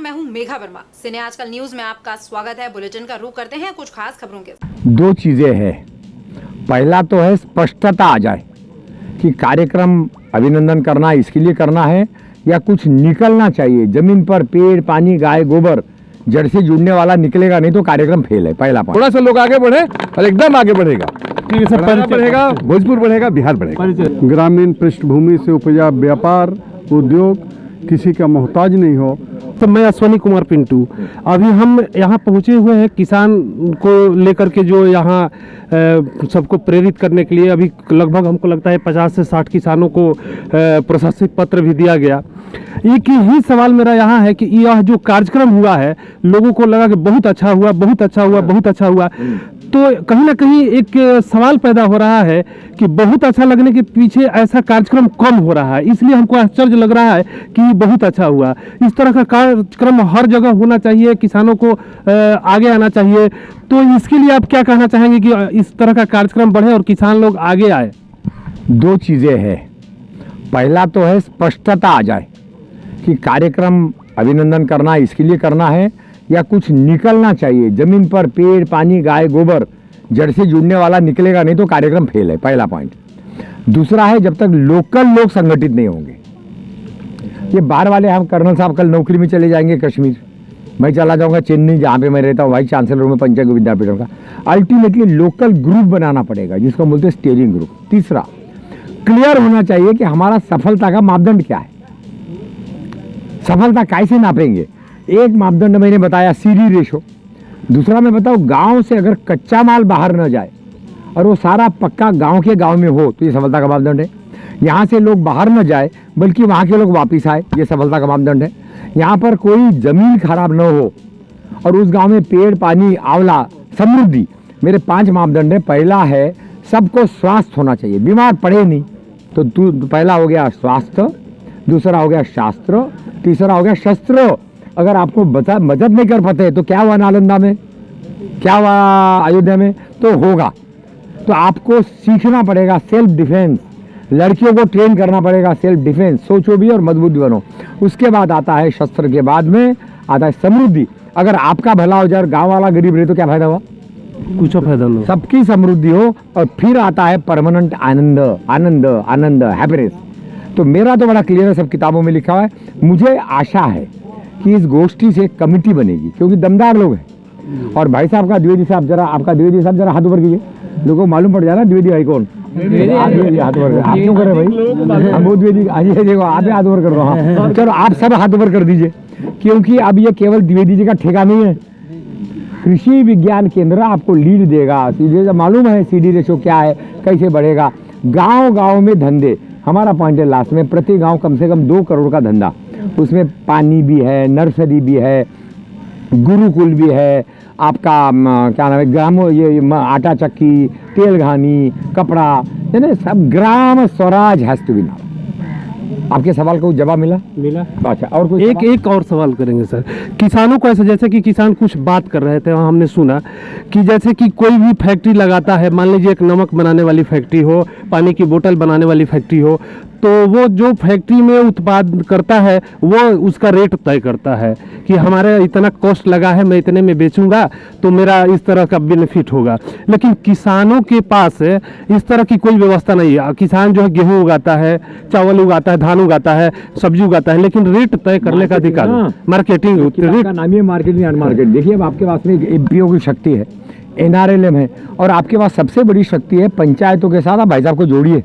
मैं हूं मेघा वर्मा। सिने आजकल न्यूज में आपका स्वागत है। बुलेटिन का रुख करते हैं कुछ खास खबरों के साथ। दो चीजें हैं। पहला तो है स्पष्टता आ जाए कि कार्यक्रम अभिनंदन करना इसके लिए करना है या कुछ निकलना चाहिए। जमीन पर पेड़, पानी, गाय, गोबर जड़ से जुड़ने वाला निकलेगा नहीं तो कार्यक्रम फेल है। पहला पॉइंट। थोड़ा सा लोग आगे बढ़े और एकदम आगे बढ़ेगा, बढ़ेगा, भोजपुर बढ़ेगा, बिहार बढ़ेगा। ग्रामीण पृष्ठभूमि से उपजा व्यापार उद्योग किसी का मोहताज नहीं हो। तो मैं अश्वनी कुमार पिंटू, अभी हम यहाँ पहुँचे हुए हैं किसान को लेकर के, जो यहाँ सबको प्रेरित करने के लिए अभी लगभग हमको लगता है 50 से 60 किसानों को प्रशस्ति पत्र भी दिया गया। एक ही सवाल मेरा यहाँ है कि यह जो कार्यक्रम हुआ है, लोगों को लगा कि बहुत अच्छा हुआ, बहुत अच्छा हुआ, बहुत अच्छा हुआ, तो कहीं ना कहीं एक सवाल पैदा हो रहा है कि बहुत अच्छा लगने के पीछे ऐसा कार्यक्रम कम हो रहा है, इसलिए हमको आश्चर्य लग रहा है कि बहुत अच्छा हुआ। इस तरह का कार्यक्रम हर जगह होना चाहिए, किसानों को आगे आना चाहिए। तो इसके लिए आप क्या कहना चाहेंगे कि इस तरह का कार्यक्रम बढ़े और किसान लोग आगे आए? दो चीजें हैं। पहला तो है स्पष्टता आ जाए कि कार्यक्रम अभिनंदन करना इसके लिए करना है या कुछ निकलना चाहिए। जमीन पर पेड़, पानी, गाय, गोबर जड़ से जुड़ने वाला निकलेगा नहीं तो कार्यक्रम फेल है। पहला पॉइंट। दूसरा है, जब तक लोकल लोग संगठित नहीं होंगे, ये बाहर वाले, हम कर्नल साहब कल नौकरी में चले जाएंगे कश्मीर, मैं चला जाऊंगा चेन्नई जहाँ पे मैं रहता हूँ, वाइस चांसलर में पंचायत विद्यापीठों का। अल्टीमेटली लोकल ग्रुप बनाना पड़ेगा जिसको बोलते हैं स्टीयरिंग ग्रुप। तीसरा, क्लियर होना चाहिए कि हमारा सफलता का मापदंड क्या है, सफलता कैसे नापेंगे। एक मापदंड मैंने बताया सीडी रेशो। दूसरा मैं बताऊँ, गांव से अगर कच्चा माल बाहर न जाए और वो सारा पक्का गांव के गांव में हो तो ये सफलता का मापदंड है। यहाँ से लोग बाहर न जाए बल्कि वहाँ के लोग वापस आए, ये सफलता का मापदंड है। यहाँ पर कोई जमीन खराब न हो और उस गांव में पेड़, पानी, आंवला, समृद्धि, मेरे 5 मापदंड है। पहला है सबको स्वास्थ्य होना चाहिए, बीमार पड़े नहीं। तो पहला हो गया स्वास्थ्य, दूसरा हो गया शास्त्र, तीसरा हो गया शस्त्र। अगर आपको मदद नहीं कर पाते तो क्या हुआ नालंदा में, क्या हुआ अयोध्या में, तो होगा। तो आपको सीखना पड़ेगा सेल्फ डिफेंस। लड़कियों को ट्रेन करना पड़ेगा सेल्फ डिफेंस। सोचो भी और मजबूत भी बनो। उसके बाद आता है शस्त्र, के बाद में आता है समृद्धि। अगर आपका भला हो जाए और गाँव वाला गरीब रहे तो क्या फायदा हुआ? कुछ फायदा नहीं। सबकी समृद्धि हो। और फिर आता है परमानेंट आनंद, आनंद, आनंद, हैप्पीनेस। तो मेरा तो बड़ा क्लियर है, सब किताबों में लिखा हुआ है। मुझे आशा है कि इस गोष्ठी से कमेटी बनेगी क्योंकि दमदार लोग हैं। और भाई साहब का द्विवेदी साहब, जरा आपका द्विवेदी साहब जरा हाथ ऊपर कीजिए, लोगों को मालूम पड़ जाए ना द्विवेदी भाई कौन। हाथ ऊपर आप क्यों करे भाई? हम द्विवेदी, आइए देखो आप हाथ ऊपर कर दो। हाँ चलो आप सब हाथ ऊपर कर दीजिए, क्योंकि अब ये केवल द्विवेदी जी का ठेका नहीं है। कृषि विज्ञान केंद्र आपको लीड देगा। सीधे मालूम है सीडी रेशो क्या है, कैसे बढ़ेगा। गाँव गाँव में धंधे, हमारा पॉइंट है लास्ट में, प्रति गाँव कम से कम 2 करोड़ का धंधा। उसमें पानी भी है, नर्सरी भी है, गुरुकुल भी है, आपका क्या नाम है, ग्रामो ये आटा चक्की, तेल घानी, कपड़ा, यानी सब Gram Swaraj has to be now. आपके सवाल को जवाब मिला? अच्छा, और कुछ एक और सवाल करेंगे सर। किसानों को ऐसा, जैसे कि किसान कुछ बात कर रहे थे, हमने सुना कि जैसे कि कोई भी फैक्ट्री लगाता है, मान लीजिए एक नमक बनाने वाली फैक्ट्री हो, पानी की बोतल बनाने वाली फैक्ट्री हो, तो वो जो फैक्ट्री में उत्पाद करता है वो उसका रेट तय करता है कि हमारे इतना कॉस्ट लगा है, मैं इतने में बेचूंगा तो मेरा इस तरह का बेनिफिट होगा। लेकिन किसानों के पास इस तरह की कोई व्यवस्था नहीं है। किसान जो है गेहूं उगाता है, चावल उगाता है, धान उगाता है, सब्जी उगाता है, लेकिन रेट तय करने का अधिकार, मार्केटिंग का नाम ही मार्केटिंग एंड मार्केट। देखिए अब आपके पास में एमपीओ की शक्ति है, एनआरएलएम है, और आपके पास सबसे बड़ी शक्ति है पंचायतों के साथ। आप भाई साहब को जोड़िए।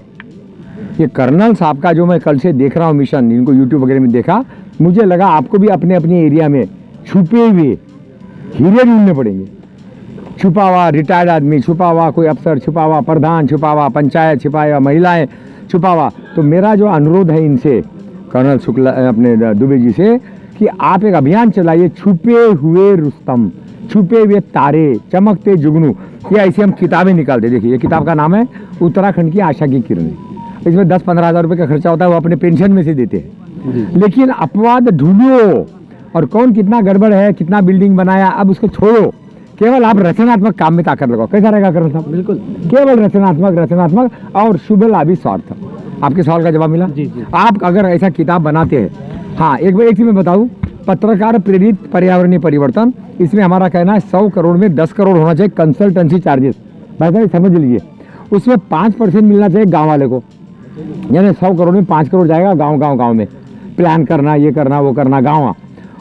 ये कर्नल साहब का जो मैं कल से देख रहा हूँ मिशन, इनको यूट्यूब वगैरह में देखा, मुझे लगा आपको भी अपने अपने एरिया में छुपे हुए हीरे ढूंढने पड़ेंगे। छुपा हुआ रिटायर्ड आदमी, छुपा हुआ कोई अफसर, छुपा हुआ प्रधान, छुपा हुआ पंचायत, छुपा हुआ महिलाएं, छुपा हुआ। तो मेरा जो अनुरोध है इनसे, कर्नल शुक्ला अपने दुबे जी से, कि आप एक अभियान चलाइए, छुपे हुए रुस्तम, छुपे हुए तारे, चमकते जुगनू। ये ऐसे हम किताबें निकालते। देखिए ये किताब का नाम है उत्तराखंड की आशा की किरणें। इसमें 10-15 हज़ार रुपये का खर्चा होता है, वो अपने पेंशन में से देते हैं। लेकिन अपवाद ढूंढो और कौन कितना गड़बड़ है, कितना बिल्डिंग बनाया, अब उसको छोड़ो। केवल आप रचनात्मक काम में ताकत लगाओ। कैसा रहेगा कर्नल साहब? बिल्कुल, केवल रचनात्मक और शुभ लाभी स्वार्थ। आपके सवाल का जवाब मिला? जी। आप अगर ऐसा किताब बनाते हैं, हाँ एक चीज़ मैं बताऊँ, पत्रकार प्रेरित पर्यावरणीय परिवर्तन, इसमें हमारा कहना है 100 करोड़ में 10 करोड़ होना चाहिए कंसल्टेंसी चार्जेस। भाई साहब समझ लीजिए, उसमें 5% मिलना चाहिए गांव वाले को, यानी 100 करोड़ में 5 करोड़ जाएगा गांव में प्लान करना, ये करना, वो करना गाँव।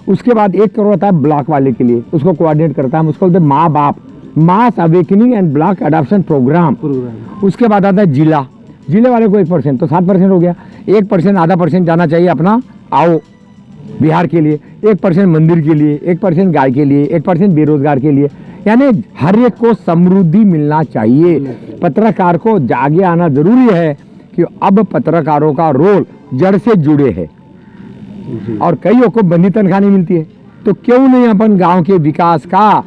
उसके बाद 1 करोड़ आता है ब्लॉक वाले के लिए, उसको कोऑर्डिनेट करता है, उसको बोलते हैं माँ बाप, mass awakening and block adoption programme. उसके बाद आता है जिले वाले को 1%, तो 7% हो गया। 1% आधा % जाना चाहिए अपना आओ बिहार के लिए, 1% मंदिर के लिए, 1% गाय के लिए, 1% बेरोजगार के लिए, यानी हर एक को समृद्धि मिलना चाहिए। पत्रकार को जागे आना जरूरी है कि अब पत्रकारों का रोल जड़ से जुड़े है और कईयों को बंदी तनख्वाह नहीं मिलती है, तो क्यों नहीं अपन गांव के विकास का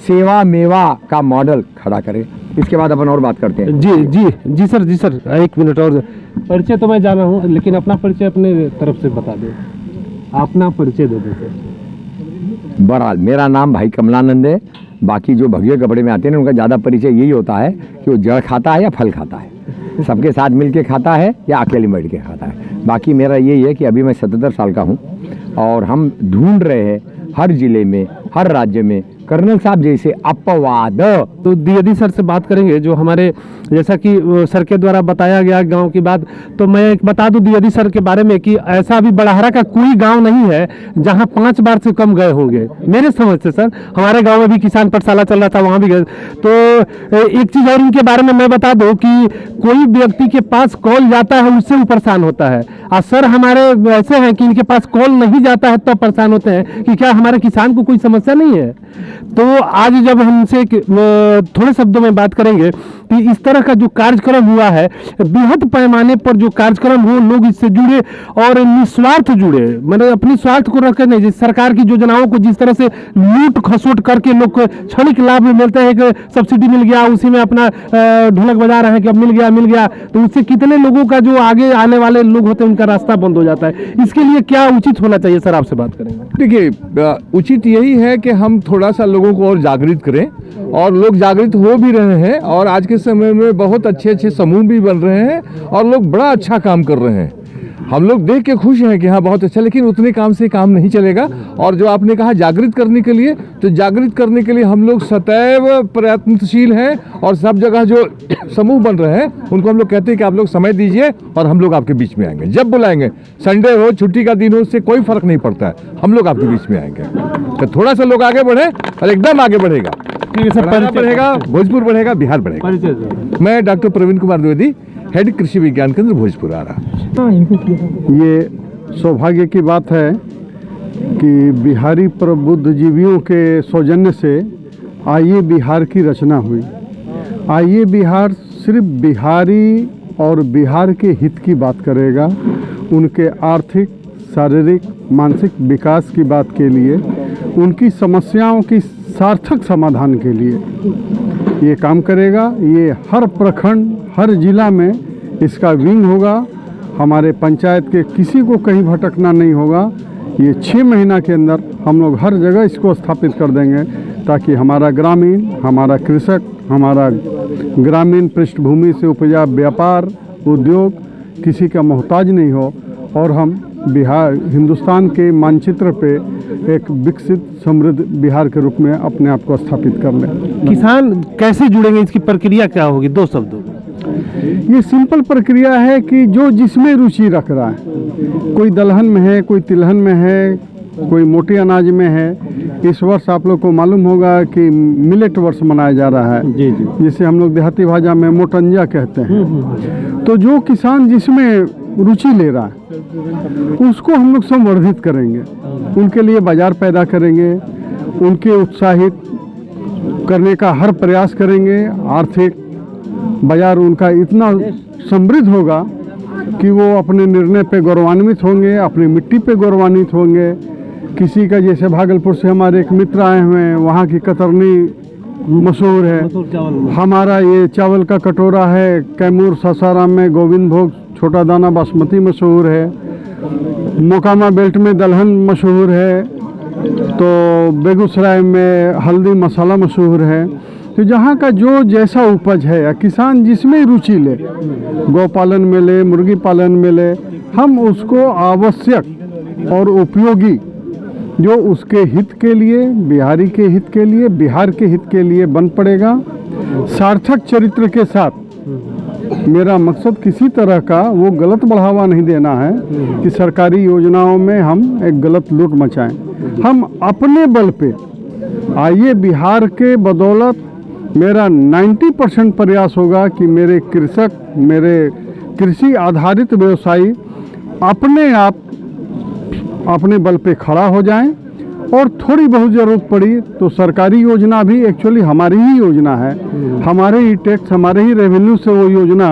सेवा मेवा का मॉडल खड़ा करें। इसके बाद अपन और बात करते हैं। जी सर 1 मिनट और। परिचय तो मैं जाना हूँ, लेकिन अपना परिचय अपने तरफ से बता दो, अपना परिचय दे दो सर। बहरहाल मेरा नाम भाई कमलानंद है। बाकी जो भगवे कपड़े में आते हैं उनका ज़्यादा परिचय यही होता है कि वो जड़ खाता है या फल खाता है, सबके साथ मिल के खाता है या अकेले बैठ के खाता है। बाकी मेरा यही है कि अभी मैं 77 साल का हूँ और हम ढूंढ रहे हैं हर जिले में, हर राज्य में कर्नल साहब जैसे अपवाद। तो द्विवेदी सर से बात करेंगे, जो हमारे जैसा कि सर के द्वारा बताया गया गांव की बात, तो मैं एक बता दूं द्विवेदी सर के बारे में कि ऐसा अभी बड़हरा का कोई गांव नहीं है जहां 5 बार से कम गए होंगे मेरे समझ से। सर हमारे गांव में भी किसान पाठशाला चल रहा था, वहां भी गए। तो एक चीज़ और इनके बारे में मैं बता दूं कि कोई व्यक्ति के पास कॉल जाता है उससे वो परेशान होता है, और सर हमारे ऐसे हैं कि इनके पास कॉल नहीं जाता है तो परेशान होते हैं कि क्या हमारे किसान को कोई समस्या नहीं है। तो आज जब हमसे थोड़े शब्दों में बात करेंगे कि इस तरह का जो कार्यक्रम हुआ है, बृहद पैमाने पर जो कार्यक्रम हो, लोग इससे जुड़े और निस्वार्थ जुड़े, मतलब अपनी स्वार्थ को रखकर नहीं, सरकार की योजनाओं को जिस तरह से लूट खसोट करके लोग को क्षणिक लाभ मिलता है कि सब्सिडी मिल गया, उसी में अपना ढोलक बजा रहे हैं कि अब मिल गया, तो उससे कितने लोगों का जो आगे आने वाले लोग होते हैं उनका रास्ता बंद हो जाता है। इसके लिए क्या उचित होना चाहिए सर, आपसे बात करेंगे। देखिए, उचित यही है कि हम थोड़ा सा लोगों को और जागृत करें, और लोग जागृत हो भी रहे हैं, और आज के समय में बहुत अच्छे समूह भी बन रहे हैं और लोग बड़ा अच्छा काम कर रहे हैं। हम लोग देख के खुश हैं कि हाँ बहुत अच्छा, लेकिन उतने काम से काम नहीं चलेगा। और जो आपने कहा जागृत करने के लिए, तो जागृत करने के लिए हम लोग सदैव प्रयत्नशील हैं, और सब जगह जो समूह बन रहे हैं उनको हम लोग कहते हैं कि आप लोग समय दीजिए और हम लोग आपके बीच में आएंगे, जब बुलाएंगे, संडे हो, छुट्टी का दिन हो, उससे कोई फर्क नहीं पड़ता है, हम लोग आपके बीच में आएंगे। तो थोड़ा सा लोग आगे बढ़े और एकदम आगे बढ़ेगा, बढ़ेगा, भोजपुर बढ़ेगा, बिहार बढ़ेगा। मैं डॉक्टर प्रवीण कुमार द्विवेदी, हेड कृषि विज्ञान केंद्र भोजपुर आ रहा। ये सौभाग्य की बात है कि बिहारी प्रबुद्धजीवियों के सौजन्य से आइए बिहार की रचना हुई। आइए बिहार सिर्फ बिहारी और बिहार के हित की बात करेगा, उनके आर्थिक, शारीरिक, मानसिक विकास की बात के लिए, उनकी समस्याओं की सार्थक समाधान के लिए ये काम करेगा। ये हर प्रखंड, हर जिला में इसका विंग होगा। हमारे पंचायत के किसी को कहीं भटकना नहीं होगा। ये 6 महीना के अंदर हम लोग हर जगह इसको स्थापित कर देंगे, ताकि हमारा ग्रामीण, हमारा कृषक, हमारा ग्रामीण पृष्ठभूमि से उपजा व्यापार, उद्योग किसी का मोहताज नहीं हो, और हम बिहार, हिंदुस्तान के मानचित्र पे एक विकसित समृद्ध बिहार के रूप में अपने आप को स्थापित कर लें। किसान कैसे जुड़ेंगे, इसकी प्रक्रिया क्या होगी, 2 शब्दों? ये सिंपल प्रक्रिया है कि जो जिसमें रुचि रख रहा है, कोई दलहन में है, कोई तिलहन में है, कोई मोटे अनाज में है। इस वर्ष आप लोग को मालूम होगा कि मिलेट वर्ष मनाया जा रहा है, जी, जिसे हम लोग देहाती भाषा में मोटंजा कहते हैं। तो जो किसान जिसमें रुचि ले रहा है उसको हम लोग संवर्धित करेंगे, उनके लिए बाजार पैदा करेंगे, उनके उत्साहित करने का हर प्रयास करेंगे। आर्थिक बाजार उनका इतना समृद्ध होगा कि वो अपने निर्णय पे गौरवान्वित होंगे, अपनी मिट्टी पे गौरवान्वित होंगे। किसी का, जैसे भागलपुर से हमारे एक मित्र आए हुए हैं, वहाँ की कतरनी मशहूर है। हमारा ये चावल का कटोरा है, कैमूर सासाराम में गोविंद भोग छोटा दाना बासमती मशहूर है। मोकामा बेल्ट में दलहन मशहूर है, तो बेगूसराय में हल्दी मसाला मशहूर है। तो जहाँ का जो जैसा उपज है, या किसान जिसमें रुचि ले, गौ पालन में ले, मुर्गी पालन में ले, हम उसको आवश्यक और उपयोगी जो उसके हित के लिए, बिहारी के हित के लिए, बिहार के हित के लिए बन पड़ेगा। सार्थक चरित्र के साथ मेरा मकसद किसी तरह का वो गलत बढ़ावा नहीं देना है कि सरकारी योजनाओं में हम एक गलत लूट मचाएं। हम अपने बल पे आइए, बिहार के बदौलत मेरा 90% प्रयास होगा कि मेरे कृषक, मेरे कृषि आधारित व्यवसायी अपने आप अपने बल पे खड़ा हो जाएं, और थोड़ी बहुत ज़रूरत पड़ी तो सरकारी योजना भी एक्चुअली हमारी ही योजना है, हमारे ही टैक्स, हमारे ही रेवेन्यू से वो योजना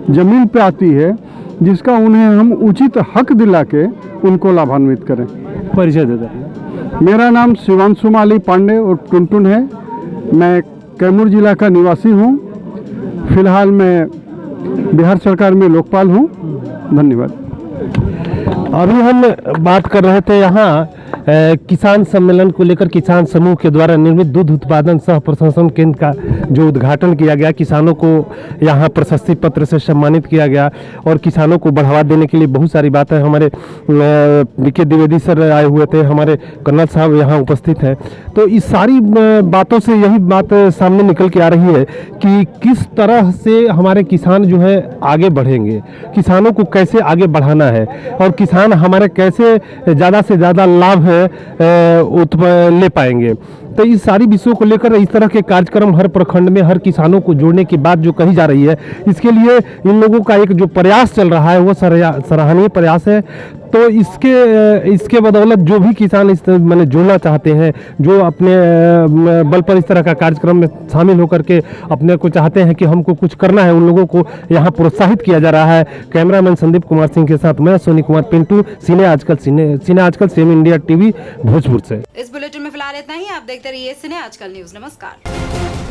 ज़मीन पे आती है, जिसका उन्हें हम उचित हक दिला के उनको लाभान्वित करें। परिचय दे दें। मेरा नाम शिवांशु माली पांडे और टुनटुन है। मैं कैमूर जिला का निवासी हूँ। फिलहाल मैं बिहार सरकार में लोकपाल हूँ। धन्यवाद। अभी हम बात कर रहे थे यहाँ किसान सम्मेलन को लेकर किसान समूह के द्वारा निर्मित दूध उत्पादन सह प्रसंस्करण केंद्र का जो उद्घाटन किया गया, किसानों को यहाँ प्रशस्ति पत्र से सम्मानित किया गया और किसानों को बढ़ावा देने के लिए बहुत सारी बातें हमारे बीके द्विवेदी सर आए हुए थे, हमारे कर्नल साहब यहाँ उपस्थित हैं। तो इस सारी बातों से यही बात सामने निकल के आ रही है कि किस तरह से हमारे किसान जो है आगे बढ़ेंगे, किसानों को कैसे आगे बढ़ाना है और किसान हमारे कैसे ज़्यादा से ज़्यादा लाभ ले पाएंगे। तो इस सारी विषयों को लेकर इस तरह के कार्यक्रम हर प्रखंड में हर किसानों को जोड़ने की बात जो कही जा रही है, इसके लिए इन लोगों का एक जो प्रयास चल रहा है वो सराहनीय प्रयास है। तो इसके बदौलत जो भी किसान इस मैंने जुड़ना चाहते हैं, जो अपने बल पर इस तरह का कार्यक्रम में शामिल होकर के अपने को चाहते हैं कि हमको कुछ करना है, उन लोगों को यहाँ प्रोत्साहित किया जा रहा है। कैमरामैन संदीप कुमार सिंह के साथ मैं सोनी कुमार पिंटू, सीने आजकल सेम इंडिया टीवी भोजपुर से। इस बुलेटिन में फिलहाल इतना ही। आप देखते रहिए सिने आजकल न्यूज। नमस्कार।